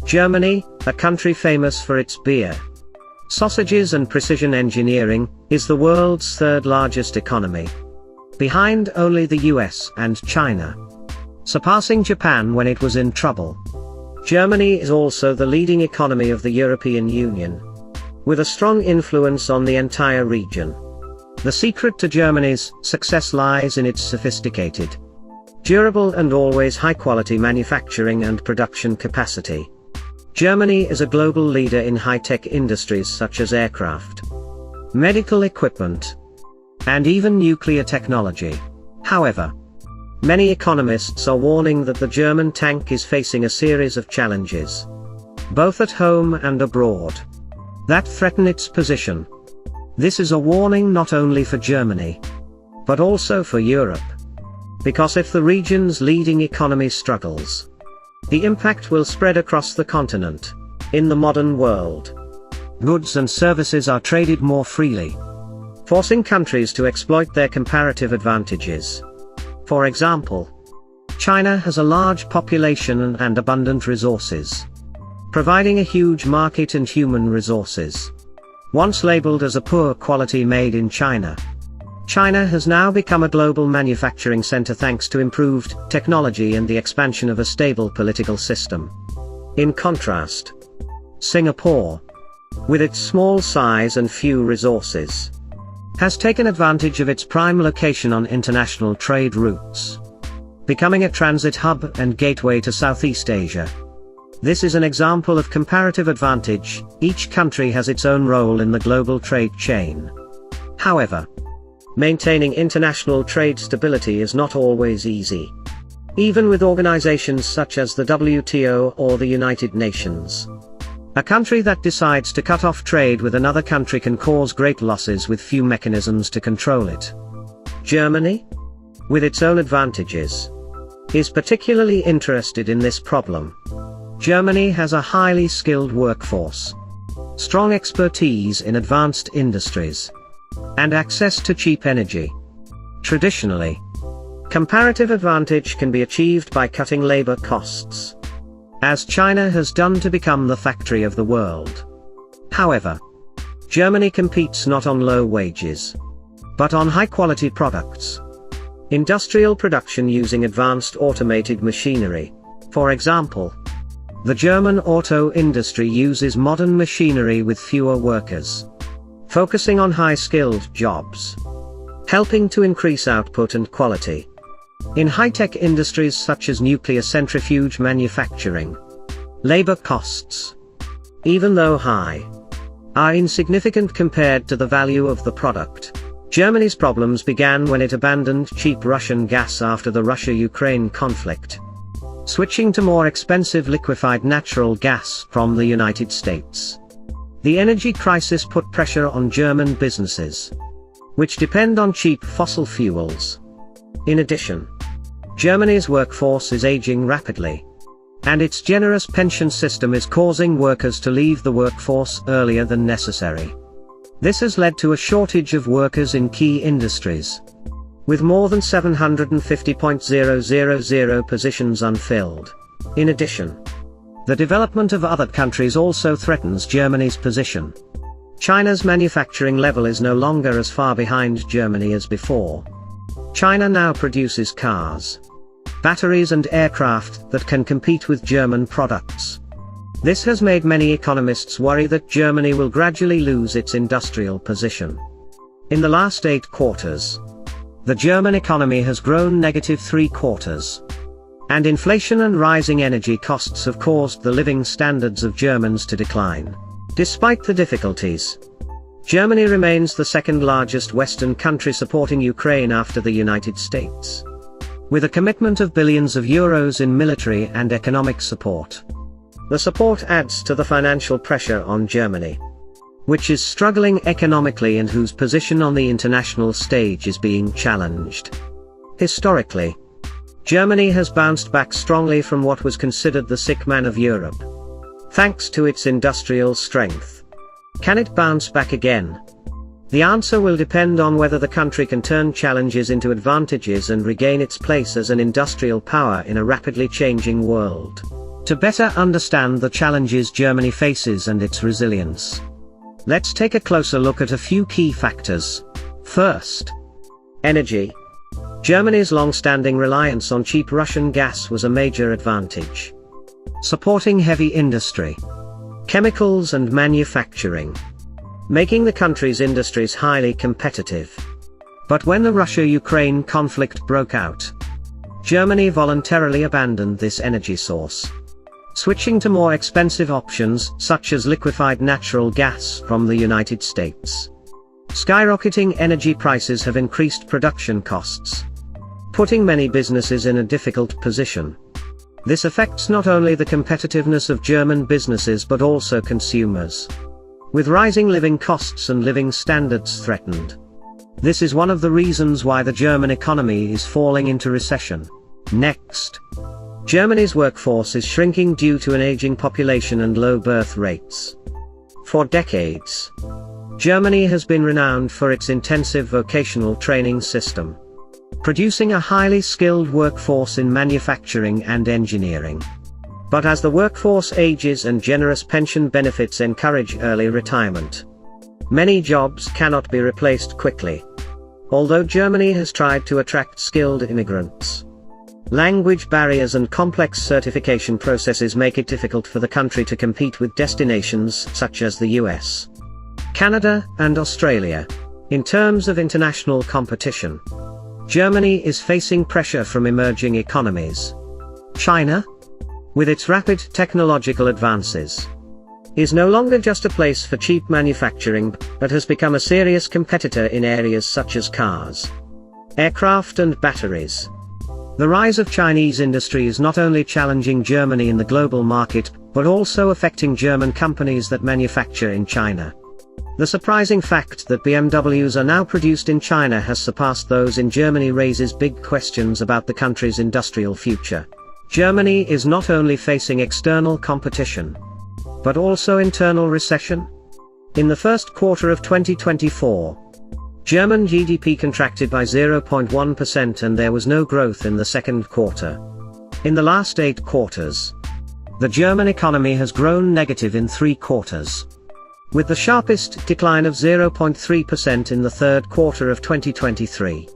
Germany, a country famous for its beer, sausages and precision engineering, is the world's third largest economy, behind only the US and China, surpassing Japan when it was in trouble. Germany is also the leading economy of the European Union, with a strong influence on the entire region. The secret to Germany's success lies in its sophisticated, durable and always high-quality manufacturing and production capacity. Germany is a global leader in high-tech industries such as aircraft, medical equipment, and even nuclear technology. However, many economists are warning that the German tank is facing a series of challenges, both at home and abroad, that threaten its position. This is a warning not only for Germany, but also for Europe. Because if the region's leading economy struggles, the impact will spread across the continent. In the modern world, goods and services are traded more freely, forcing countries to exploit their comparative advantages. For example, China has a large population and abundant resources, providing a huge market and human resources. Once labeled as a poor quality made in China, China has now become a global manufacturing center thanks to improved technology and the expansion of a stable political system. In contrast, Singapore, with its small size and few resources, has taken advantage of its prime location on international trade routes, becoming a transit hub and gateway to Southeast Asia. This is an example of comparative advantage. Each country has its own role in the global trade chain. However, maintaining international trade stability is not always easy, even with organizations such as the WTO or the United Nations. A country that decides to cut off trade with another country can cause great losses with few mechanisms to control it. Germany, with its own advantages, is particularly interested in this problem. Germany has a highly skilled workforce, strong expertise in advanced industries, and access to cheap energy. Traditionally, comparative advantage can be achieved by cutting labor costs, as China has done to become the factory of the world. However, Germany competes not on low wages, but on high-quality products. Industrial production using advanced automated machinery. For example, the German auto industry uses modern machinery with fewer workers, focusing on high-skilled jobs, helping to increase output and quality. In high-tech industries such as nuclear centrifuge manufacturing, labor costs, even though high, are insignificant compared to the value of the product. Germany's problems began when it abandoned cheap Russian gas after the Russia-Ukraine conflict, switching to more expensive liquefied natural gas from the United States. The energy crisis put pressure on German businesses, which depend on cheap fossil fuels. In addition, Germany's workforce is aging rapidly, and its generous pension system is causing workers to leave the workforce earlier than necessary. This has led to a shortage of workers in key industries, with more than 750,000 positions unfilled. In addition, the development of other countries also threatens Germany's position. China's manufacturing level is no longer as far behind Germany as before. China now produces cars, batteries and aircraft that can compete with German products. This has made many economists worry that Germany will gradually lose its industrial position. In the last 8 quarters, the German economy has grown -3/4. And inflation and rising energy costs have caused the living standards of Germans to decline. Despite the difficulties, Germany remains the second largest Western country supporting Ukraine after the United States, with a commitment of billions of euros in military and economic support. The support adds to the financial pressure on Germany, which is struggling economically and whose position on the international stage is being challenged. Historically, Germany has bounced back strongly from what was considered the sick man of Europe, thanks to its industrial strength, Can it bounce back again? The answer will depend on whether the country can turn challenges into advantages and regain its place as an industrial power in a rapidly changing world. To better understand the challenges Germany faces and its resilience, let's take a closer look at a few key factors. First, energy. Germany's long-standing reliance on cheap Russian gas was a major advantage, supporting heavy industry, chemicals and manufacturing, making the country's industries highly competitive. But when the Russia-Ukraine conflict broke out, Germany voluntarily abandoned this energy source, switching to more expensive options such as liquefied natural gas from the United States. Skyrocketing energy prices have increased production costs, putting many businesses in a difficult position. This affects not only the competitiveness of German businesses but also consumers, with rising living costs and living standards threatened. This is one of the reasons why the German economy is falling into recession. Next, Germany's workforce is shrinking due to an aging population and low birth rates. For decades, Germany has been renowned for its intensive vocational training system, producing a highly skilled workforce in manufacturing and engineering. But as the workforce ages and generous pension benefits encourage early retirement, many jobs cannot be replaced quickly. Although Germany has tried to attract skilled immigrants, language barriers and complex certification processes make it difficult for the country to compete with destinations such as the US, Canada, and Australia. In terms of international competition, Germany is facing pressure from emerging economies. China, with its rapid technological advances, is no longer just a place for cheap manufacturing, but has become a serious competitor in areas such as cars, aircraft and batteries. The rise of Chinese industry is not only challenging Germany in the global market, but also affecting German companies that manufacture in China. The surprising fact that BMWs are now produced in China has surpassed those in Germany raises big questions about the country's industrial future. Germany is not only facing external competition, but also internal recession. In the first quarter of 2024, German GDP contracted by 0.1% and there was no growth in the second quarter. In the last 8 quarters, the German economy has grown negative in 3 quarters, with the sharpest decline of 0.3% in the third quarter of 2023.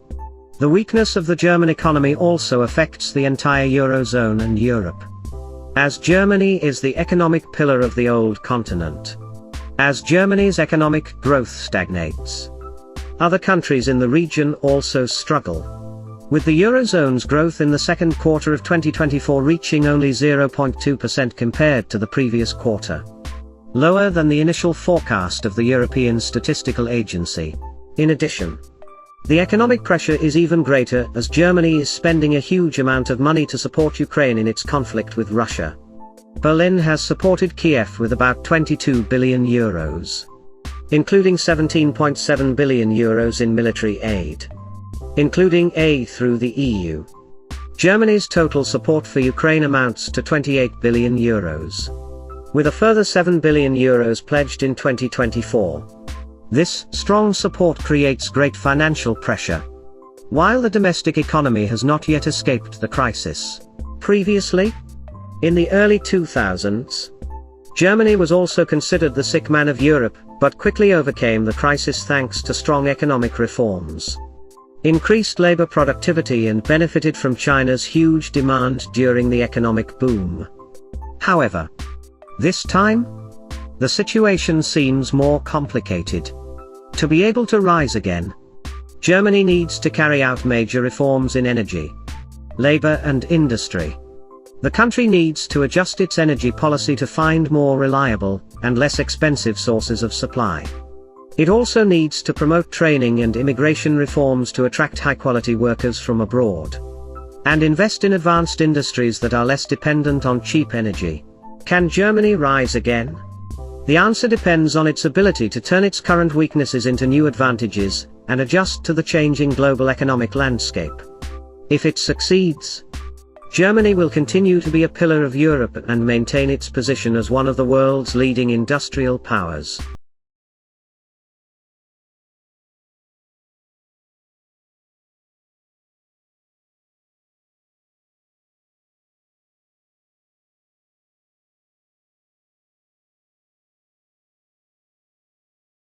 The weakness of the German economy also affects the entire Eurozone and Europe, as Germany is the economic pillar of the old continent. As Germany's economic growth stagnates, other countries in the region also struggle, with the Eurozone's growth in the second quarter of 2024 reaching only 0.2% compared to the previous quarter, lower than the initial forecast of the European Statistical Agency. In addition, the economic pressure is even greater as Germany is spending a huge amount of money to support Ukraine in its conflict with Russia. Berlin has supported Kiev with about 22 billion euros, including 17.7 billion euros in military aid, including aid through the EU. Germany's total support for Ukraine amounts to 28 billion euros, with a further 7 billion euros pledged in 2024. This strong support creates great financial pressure, while the domestic economy has not yet escaped the crisis. Previously, in the early 2000s, Germany was also considered the sick man of Europe, but quickly overcame the crisis thanks to strong economic reforms, increased labor productivity and benefited from China's huge demand during the economic boom. However, this time, the situation seems more complicated. To be able to rise again, Germany needs to carry out major reforms in energy, labor and industry. The country needs to adjust its energy policy to find more reliable and less expensive sources of supply. It also needs to promote training and immigration reforms to attract high-quality workers from abroad, and invest in advanced industries that are less dependent on cheap energy. Can Germany rise again? The answer depends on its ability to turn its current weaknesses into new advantages, and adjust to the changing global economic landscape. If it succeeds, Germany will continue to be a pillar of Europe and maintain its position as one of the world's leading industrial powers.